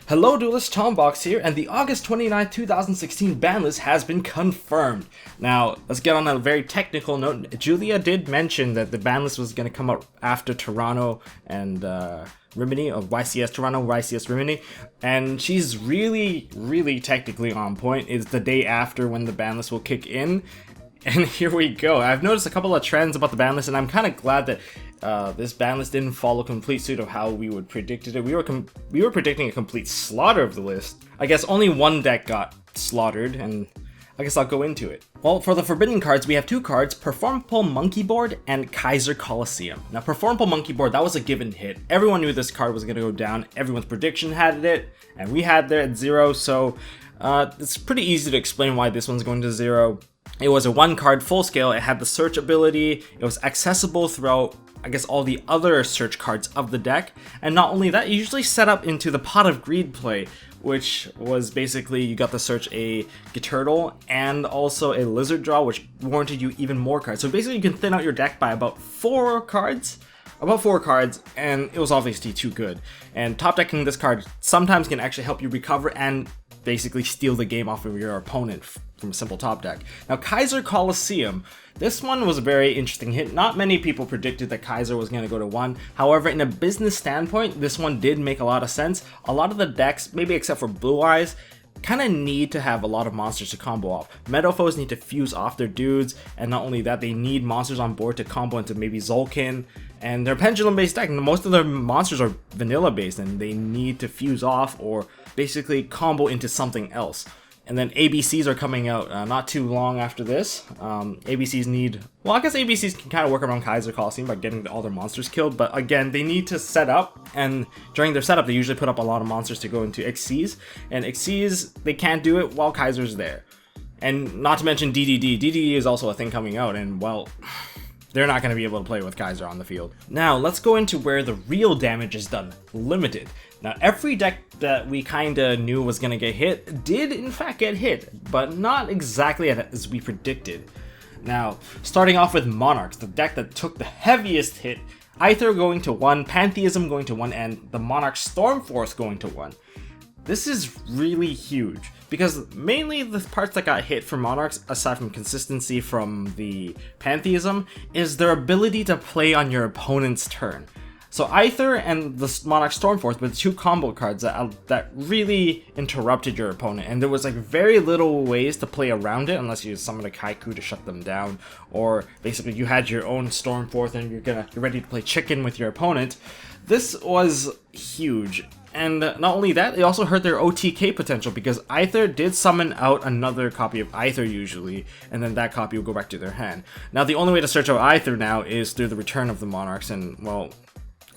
Hello Duelist, Tombox here, and the August 29, 2016 ban list has been confirmed. Now, let's get on a very technical note. Julia did mention that the ban list was going to come out after Toronto and Rimini, or YCS Toronto, YCS Rimini, and she's really technically on point. It's the day after when the ban list will kick in. And here we go. I've noticed a couple of trends about the ban list, and I'm kind of glad that this ban list didn't follow complete suit of how we would predicted it. We were predicting a complete slaughter of the list. I guess only one deck got slaughtered, and I guess I'll go into it. Well, for the forbidden cards, we have two cards, Performable Monkey Board and Kaiser Coliseum. Now, Performable Monkey Board, that was a given hit. Everyone knew this card was going to go down. Everyone's prediction had it, and we had it at 0, so it's pretty easy to explain why this one's going to 0. It was a one card full scale, it had the search ability, it was accessible throughout, I guess, all the other search cards of the deck, and not only that, you usually set up into the Pot of Greed play, which was basically you got to search a Turtle and also a Lizard draw, which warranted you even more cards. So basically you can thin out your deck by about 4 cards, and it was obviously too good. And top decking this card sometimes can actually help you recover and basically steal the game off of your opponent from a simple top deck. Now, Kaiser Coliseum, this one was a very interesting hit. Not many people predicted that Kaiser was going to go to 1. However, in a business standpoint, this one did make a lot of sense. A lot of the decks, maybe except for Blue Eyes, kind of need to have a lot of monsters to combo off. Meadow foes need to fuse off their dudes, and not only that, they need monsters on board to combo into maybe Zolkin. And they're Pendulum based deck, and most of their monsters are vanilla based, and they need to fuse off or basically combo into something else. And then ABCs are coming out not too long after this. ABCs need, well, I guess ABCs can kind of work around Kaiser Coliseum by getting all their monsters killed, but again, they need to set up, and during their setup, they usually put up a lot of monsters to go into XCs, and XCs, they can't do it while Kaiser's there. And not to mention DDD. DDD is also a thing coming out, and well, they're not going to be able to play with Kaiser on the field. Now, let's go into where the real damage is done. Limited. Now, every deck that we kinda knew was gonna get hit did in fact get hit, but not exactly as we predicted. Now, starting off with Monarchs, the deck that took the heaviest hit, Aether going to 1, Pantheism going to 1, and the Monarch Stormforce going to 1. This is really huge, because mainly the parts that got hit for Monarchs, aside from consistency from the Pantheism, is their ability to play on your opponent's turn. So Aether and the Monarch Stormforce were the two combo cards that really interrupted your opponent, and there was like very little ways to play around it unless you summoned a Kaiku to shut them down, or basically you had your own Stormforce and you're ready to play chicken with your opponent. This was huge. And not only that, it also hurt their OTK potential, because Aether did summon out another copy of Aether usually, and then that copy will go back to their hand. Now the only way to search out Aether now is through the return of the Monarchs, and well,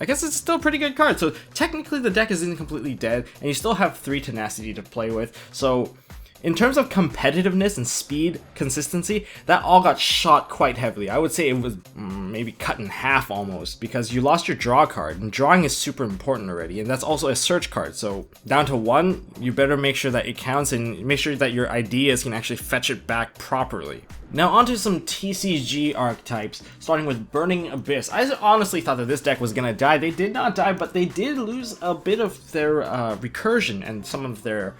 I guess it's still a pretty good card. So technically the deck isn't completely dead, and you still have 3 tenacity to play with. So in terms of competitiveness and speed, consistency, that all got shot quite heavily. I would say it was maybe cut in half almost, because you lost your draw card, and drawing is super important already, and that's also a search card. So down to 1, you better make sure that it counts and make sure that your ideas can actually fetch it back properly. Now onto some TCG archetypes, starting with Burning Abyss. I honestly thought that this deck was gonna die. They did not die, but they did lose a bit of their recursion and some of their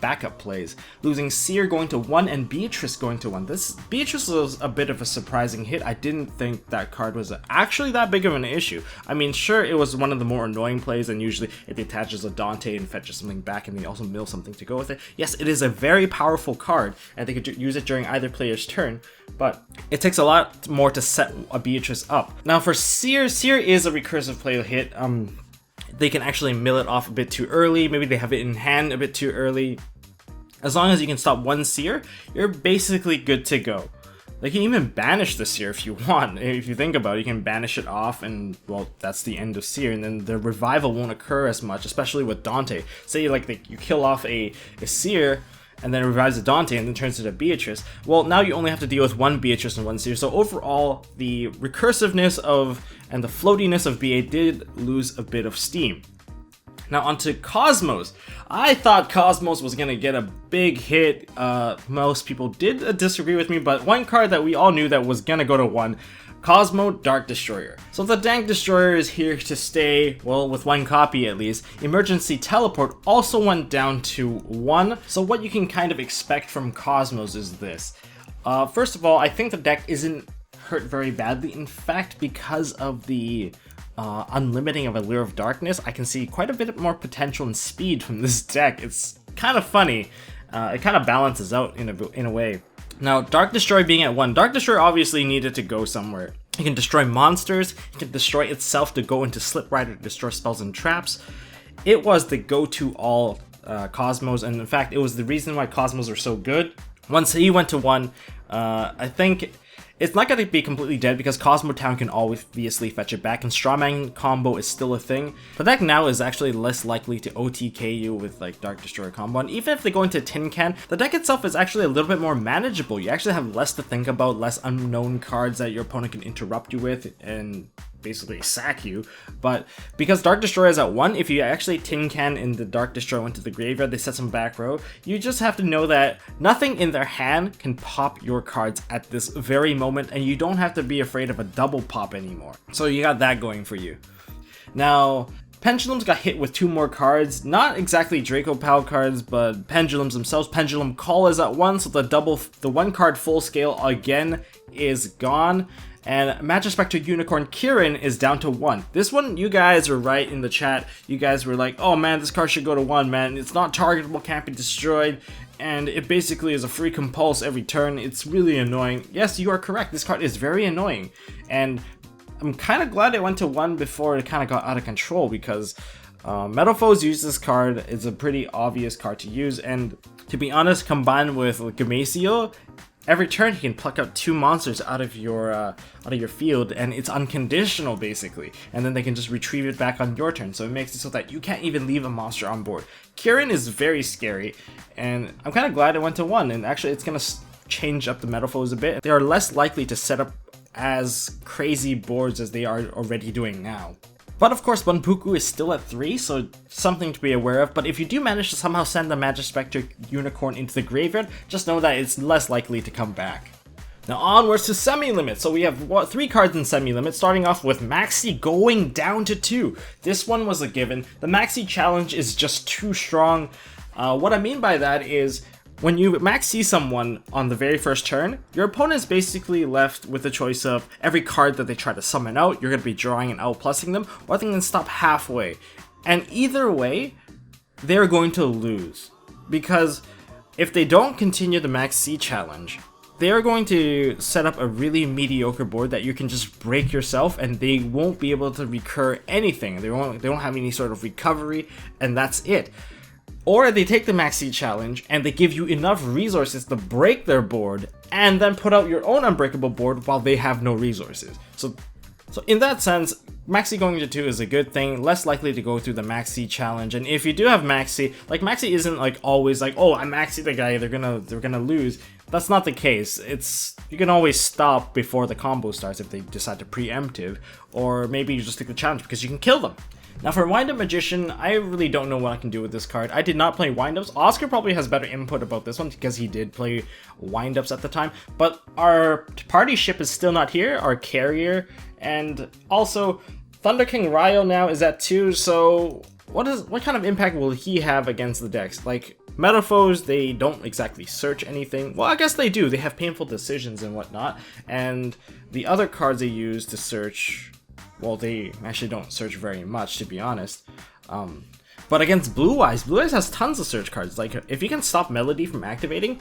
backup plays, losing Seer going to 1 and Beatrice going to 1. This Beatrice was a bit of a surprising hit. I didn't think that card was actually that big of an issue. I mean, sure, it was one of the more annoying plays, and usually it attaches a Dante and fetches something back, and they also mill something to go with it. Yes, it is a very powerful card, and they could use it during either player's turn, but it takes a lot more to set a Beatrice up. Now for Seer is a recursive play hit. They can actually mill it off a bit too early, maybe they have it in hand a bit too early. As long as you can stop one Seer, you're basically good to go. They can even banish the Seer if you want. If you think about it, you can banish it off, and well, that's the end of Seer, and then the revival won't occur as much, especially with Dante. Say like you kill off a Seer, and then revives a Dante and then turns it to Beatrice. Well, now you only have to deal with 1 Beatrice and 1 Seer. So overall, the recursiveness and the floatiness of BA did lose a bit of steam. Now onto Cosmos. I thought Cosmos was gonna get a big hit. Most people did disagree with me, but one card that we all knew that was gonna go to 1, Cosmo Dark Destroyer. So the Dank Destroyer is here to stay, well, with 1 copy at least. Emergency Teleport also went down to 1. So what you can kind of expect from Cosmos is this. First of all, I think the deck isn't hurt very badly. In fact, because of the unlimiting of Allure of Darkness, I can see quite a bit more potential and speed from this deck. It's kind of funny. It kind of balances out in a way. Now, Dark Destroy being at 1, Dark Destroy obviously needed to go somewhere. It can destroy monsters, it can destroy itself to go into Slip Rider to destroy spells and traps. It was the go-to all Cosmos, and in fact, it was the reason why Cosmos are so good. Once he went to 1, I think it's not going to be completely dead because Cosmo Town can obviously fetch it back, and Strawman combo is still a thing. The deck now is actually less likely to OTK you with like Dark Destroyer combo, and even if they go into Tin Can, the deck itself is actually a little bit more manageable. You actually have less to think about, less unknown cards that your opponent can interrupt you with and basically sack you. But because Dark Destroyer is at 1, if you actually Tin Can in the Dark Destroyer went to the graveyard, they set some back row, you just have to know that nothing in their hand can pop your cards at this very moment, and you don't have to be afraid of a double pop anymore. So you got that going for you. Now, Pendulums got hit with 2 more cards, not exactly Draco Pal cards, but Pendulums themselves. Pendulum Call is at 1, so the 1 card full scale again is gone. And Magispector Unicorn Kirin is down to 1. This one, you guys were right in the chat. You guys were like, oh man, this card should go to 1, man. It's not targetable, can't be destroyed, and it basically is a free compulse every turn. It's really annoying. Yes, you are correct. This card is very annoying. And I'm kind of glad it went to 1 before it kind of got out of control, because Metal Foes use this card. It's a pretty obvious card to use, and to be honest, combined with Gamasio, every turn he can pluck out 2 monsters out of your field, and it's unconditional basically, and then they can just retrieve it back on your turn, so it makes it so that you can't even leave a monster on board. Kirin is very scary, and I'm kind of glad it went to 1, and actually it's gonna change up the Metal Foes a bit. They are less likely to set up as crazy boards as they are already doing now. But of course, Bunpuku is still at 3, so something to be aware of. But if you do manage to somehow send the Magispector Unicorn into the graveyard, just know that it's less likely to come back. Now onwards to Semi-Limit. So we have 3 cards in Semi-Limit, starting off with Maxi going down to 2. This one was a given. The Maxi challenge is just too strong. What I mean by that is, when you Maxi someone on the very first turn, your opponent is basically left with the choice of every card that they try to summon out, you're going to be drawing and outplussing them, or they can stop halfway. And either way, they're going to lose. Because if they don't continue the Maxi challenge, they are going to set up a really mediocre board that you can just break yourself, and they won't be able to recur anything. They don't have any sort of recovery, and that's it. Or they take the Maxi challenge and they give you enough resources to break their board and then put out your own unbreakable board while they have no resources. So in that sense, Maxi going to 2 is a good thing, less likely to go through the Maxi challenge. And if you do have Maxi, like Maxi isn't like always like, oh, I Maxi the guy, they're gonna lose. That's not the case. You can always stop before the combo starts if they decide to preemptive, or maybe you just take the challenge because you can kill them. Now for Wind Up Magician, I really don't know what I can do with this card. I did not play Wind-Ups. Oscar probably has better input about this one because he did play Wind-Ups at the time. But our party ship is still not here, our carrier. And also, Thunder King Ryo now is at 2, so what kind of impact will he have against the decks? Like, Metal Foes, they don't exactly search anything. Well, I guess they do. They have Painful Decisions and whatnot. And the other cards they use to search, well, they actually don't search very much, to be honest. But against Blue Eyes has tons of search cards. Like, if you can stop Melody from activating,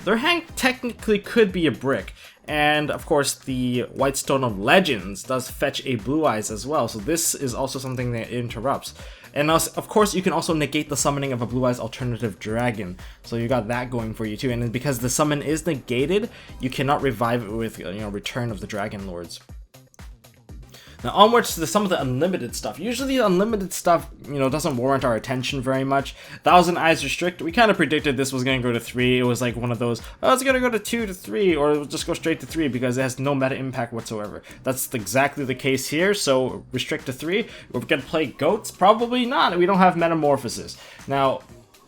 their hand technically could be a brick. And of course, the White Stone of Legends does fetch a Blue Eyes as well, so this is also something that interrupts. And of course, you can also negate the summoning of a Blue Eyes alternative dragon, so you got that going for you too. And because the summon is negated, you cannot revive it with, Return of the Dragon Lords. Now onwards to some of the unlimited stuff. Usually the unlimited stuff, you know, doesn't warrant our attention very much. Thousand Eyes Restrict, we kind of predicted this was going to go to 3. It was like one of those, oh, it's going to go to 2 to 3, or it'll just go straight to 3 because it has no meta impact whatsoever. That's exactly the case here, so restrict to 3. We're going to play Goats? Probably not. We don't have Metamorphosis. Now,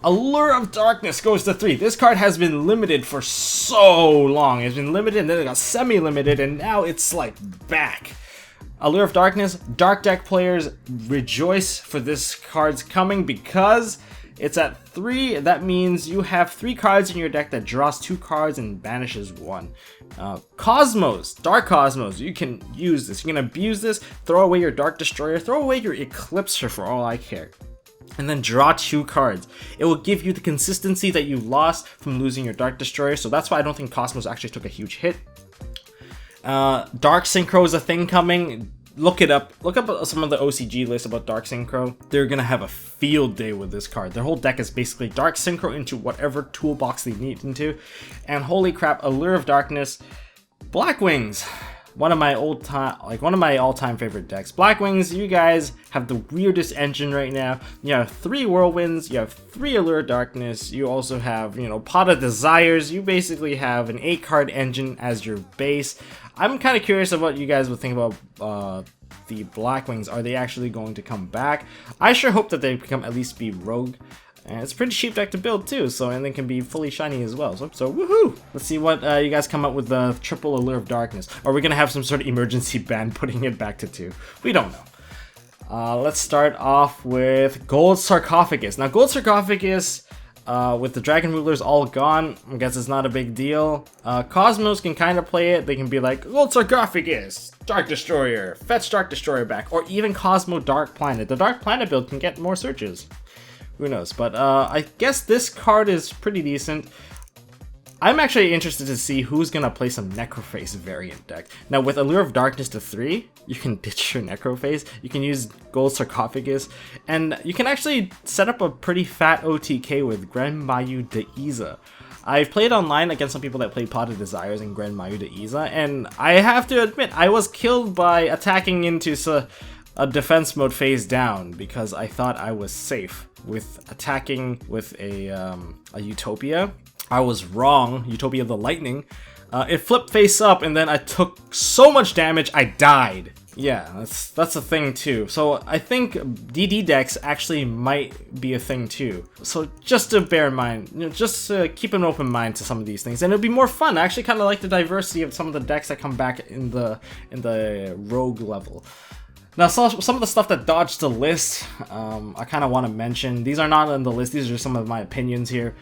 Allure of Darkness goes to 3. This card has been limited for so long. It's been limited, and then it got semi-limited, and now it's like back. Allure of Darkness, Dark Deck players rejoice for this card's coming because it's at 3. That means you have 3 cards in your deck that draws 2 cards and banishes 1. Cosmos, Dark Cosmos, you can use this. You can abuse this, throw away your Dark Destroyer, throw away your Eclipser for all I care, and then draw 2 cards. It will give you the consistency that you lost from losing your Dark Destroyer, so that's why I don't think Cosmos actually took a huge hit. Dark Synchro is a thing coming. Look it up. Look up some of the OCG lists about Dark Synchro. They're gonna have a field day with this card. Their whole deck is basically Dark Synchro into whatever toolbox they need into. And holy crap, Allure of Darkness, Black Wings. One of my all-time favorite decks. Black Wings, you guys have the weirdest engine right now. You have 3 Whirlwinds, you have 3 Allure of Darkness, you also have, you know, Pot of Desires. You basically have an 8-card engine as your base. I'm kind of curious of what you guys would think about the Black Wings. Are they actually going to come back? I sure hope that they become at least be rogue. And it's a pretty cheap deck to build too, so, and they can be fully shiny as well. So woohoo! Let's see what you guys come up with the triple Allure of Darkness. Are we gonna have some sort of emergency ban putting it back to 2? We don't know. Let's start off with Gold Sarcophagus. Now Gold Sarcophagus, with the Dragon Rulers all gone, I guess it's not a big deal. Cosmos can kind of play it. They can be like, Gold Sarcophagus, Dark Destroyer, fetch Dark Destroyer back, or even Cosmo Dark Planet. The Dark Planet build can get more searches. Who knows? But I guess this card is pretty decent. I'm actually interested to see who's gonna play some Necroface variant deck. Now with Allure of Darkness to 3, you can ditch your Necroface, you can use Gold Sarcophagus, and you can actually set up a pretty fat OTK with Grand Mayu Deiza. I've played online against some people that played Pot of Desires and Grand Mayu Deiza, and I have to admit, I was killed by attacking into a defense mode phase down because I thought I was safe with attacking with a Utopia. I was wrong. Utopia of the Lightning. It flipped face up and then I took so much damage I died. Yeah, that's a thing too. So I think DD decks actually might be a thing too. So just to bear in mind, you know, just keep an open mind to some of these things, and it'll be more fun. I actually kind of like the diversity of some of the decks that come back in the rogue level. Now, some of the stuff that dodged the list, I kind of want to mention. These are not on the list, these are just some of my opinions here.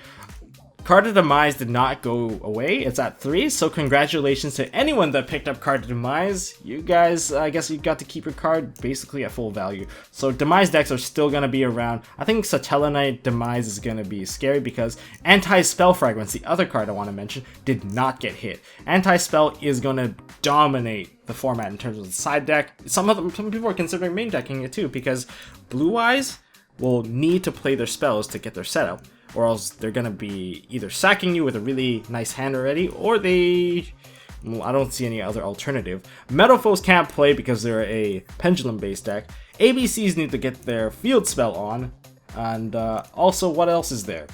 Card of Demise did not go away, it's at 3, so congratulations to anyone that picked up Card of Demise. You guys, I guess you got to keep your card basically at full value. So Demise decks are still going to be around. I think Satellarknight Demise is going to be scary because Anti-Spell Fragments, the other card I want to mention, did not get hit. Anti-Spell is going to dominate the format in terms of the side deck. Some people are considering main decking it too because Blue Eyes will need to play their spells to get their setup, or else they're gonna be either sacking you with a really nice hand already, or well, I don't see any other alternative. Metal Foes can't play because they're a Pendulum based deck. ABCs need to get their field spell on, and also what else is there?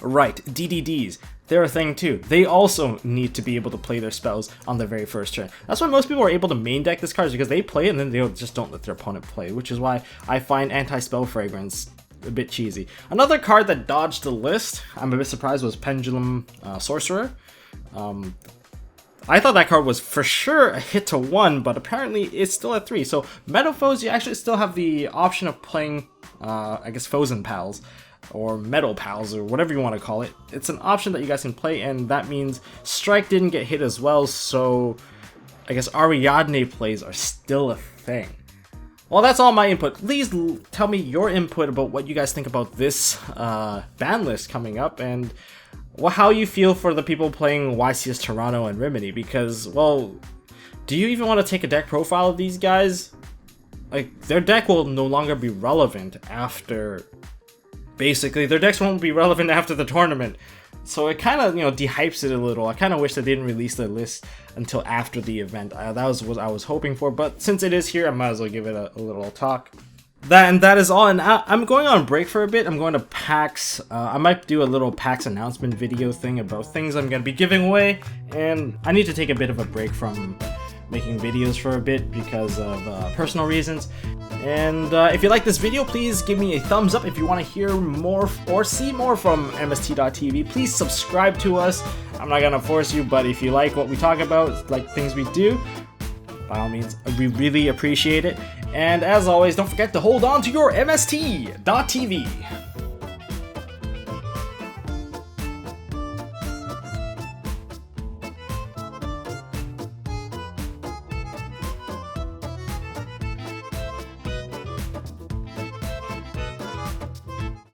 Right, DDDs. They're a thing too. They also need to be able to play their spells on the very first turn. That's why most people are able to main deck this card, is because they play it and then they just don't let their opponent play, which is why I find Anti-Spell Fragrance a bit cheesy. Another card that dodged the list, I'm a bit surprised, was Pendulum Sorcerer. I thought that card was for sure a hit to 1, but apparently it's still at 3. So Metal Foes, you actually still have the option of playing, I guess, Foes and Pals, or Metal Pals, or whatever you want to call it. It's an option that you guys can play, and that means Strike didn't get hit as well, so I guess Ariadne plays are still a thing. Well, that's all my input. Please tell me your input about what you guys think about this ban list coming up, and how you feel for the people playing YCS Toronto and Rimini, because, well, do you even want to take a deck profile of these guys? Like, their deck will no longer be relevant after... Basically, their decks won't be relevant after the tournament. So it kind of, dehypes it a little. I kind of wish they didn't release the list until after the event. That was what I was hoping for, but since it is here, I might as well give it a little talk. That is all, and I'm going on break for a bit. I'm going to PAX. I might do a little PAX announcement video thing about things I'm going to be giving away, and I need to take a bit of a break from making videos for a bit because of personal reasons. And if you like this video, please give me a thumbs up. If you want to hear more or see more from MST.TV, please subscribe to us. I'm not gonna force you, but if you like what we talk about, like things we do, by all means, we really appreciate it. And as always, don't forget to hold on to your MST.TV.